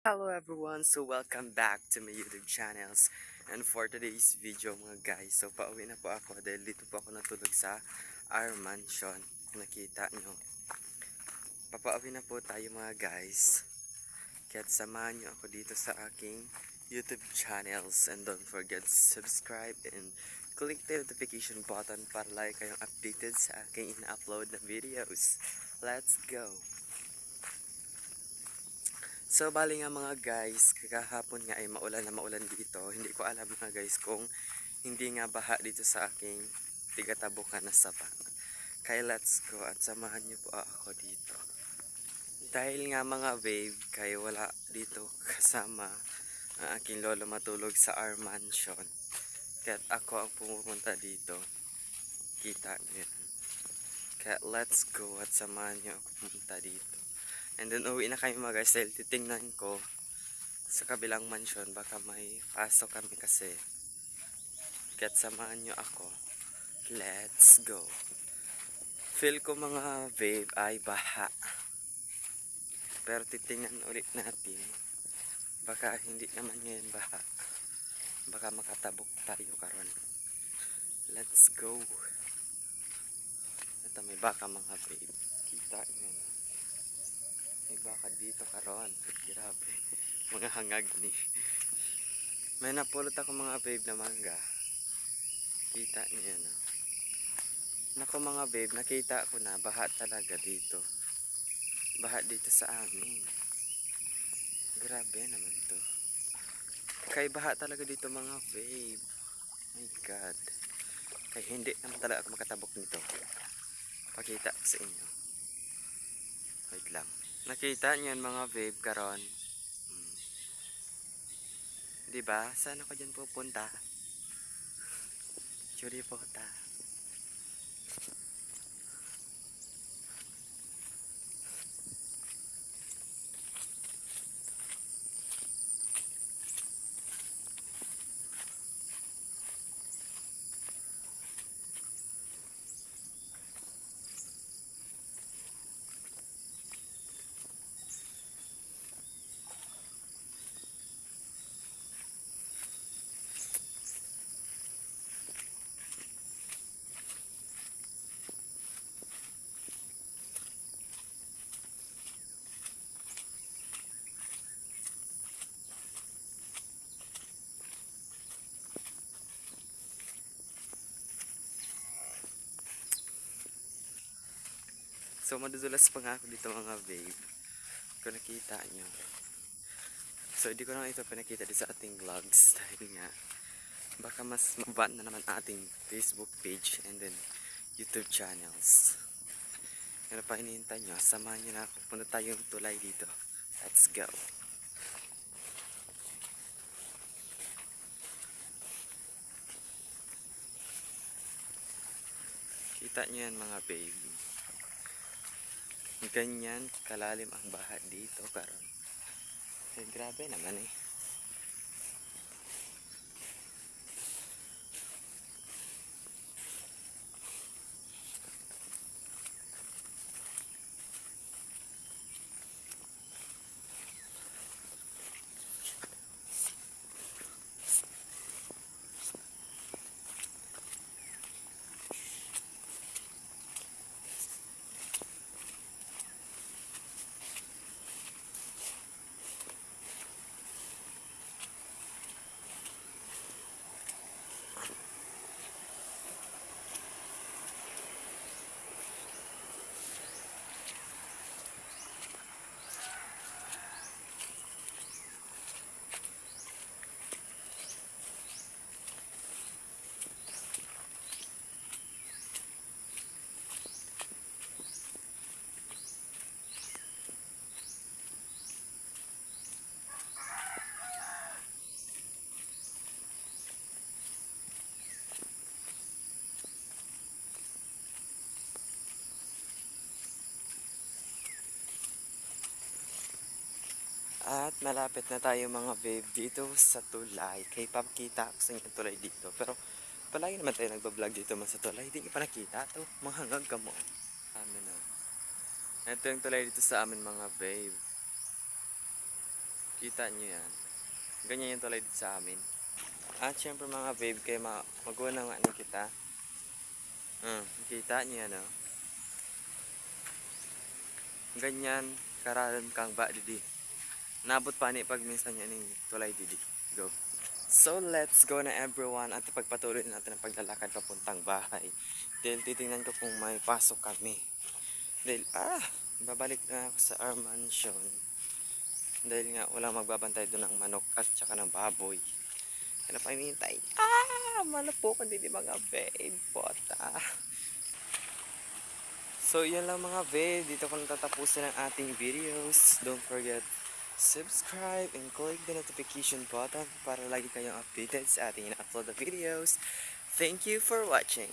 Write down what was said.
Hello everyone, so welcome back to my YouTube channels. And for today's video mga guys, so pauwi na po ako dahil dito po ako natulog sa our mansion. Nakita nyo, papauwi na po tayo mga guys. Kaya samahan nyo ako dito sa aking YouTube channels. And don't forget to subscribe and click the notification button para like kayong updated sa aking ina-upload na videos. Let's go! So bali nga mga guys, kagahapon nga ay maulan na maulan dito. Hindi ko alam mga guys kung hindi nga baha dito sa aking tigatabukan na sapa. Kaya let's go at samahan niyo po ako dito. Dahil nga mga babe, kaya wala dito kasama ang aking lolo matulog sa our mansion. Kaya ako ang pumupunta dito. Kita niyo yan. Kaya let's go at samahan niyo ako pumunta dito. And then uwi na kami mga guys dahil titingnan ko sa kabilang mansion baka may pasok kami kasi. Kaya't samahan nyo ako. Let's go. Feel ko mga babe ay baha. Pero titingnan ulit natin. Baka hindi naman ngayon baha. Baka makatabok tayo karon. Let's go. Ito may baka mga babe. Kita nyo. May baka dito karon. Grabe. Mga hangag ni. May napulot ako mga babe na mangga. Kita nyo yan. Nako mga babe, nakita ko na baha talaga dito. Baha dito sa amin. Grabe naman to. Kay baha talaga dito mga babe. My God. Kaya hindi naman talaga ako makatabok nito. Pakita ko sa inyo. Wait lang. Nakita niyo yan mga babe karon. Diba? Saan ako dyan pupunta? Churipota. So madudulas pa nga ako dito mga babe. Kung nakita nyo. So hindi ko na ito pinakita dito sa ating vlogs. Dahil nga baka mas maban na naman ating Facebook page and then YouTube channels. Ano pa hinihintay nyo? Samahan nyo na ako. Punta tayong tulay dito. Let's go. Kita nyo yan mga baby. Ganyan kalalim ang baha dito karon. Eh, grabe naman eh. At malapit na tayo mga babe dito sa tulay. Kay papakita ko sa inyo tulay dito. Pero palagi naman tayo nagbablog dito man sa tulay. Hindi nyo pa nakita ito. Mga hanggang ka mo. Amin na. Ito yung tulay dito sa amin mga babe. Kita nyo yan. Ganyan yung tulay dito sa amin. At syempre mga babe, kayo mag-una nga niyo kita. Kita nyo yan, oh. Ganyan, kararan kang ba, didi. Nabot pa ni pag minsan yan yung tulay, didi. Go. So, let's go na everyone at ipagpatuloy natin ang paglalakad papuntang bahay. Dahil titingnan ko kung may pasok kami. Dahil, babalik na ako sa our mansion. Dahil nga, walang magbabantay doon ng manok at saka ng baboy. Kaya pa hinihintay. Malapok hindi mga babe. Pota. So, yun lang mga babe. Dito ko natatapusin ang ating videos. Don't forget subscribe and click the notification button para lagi kayong updated sa ating in-upload na videos. Thank you for watching.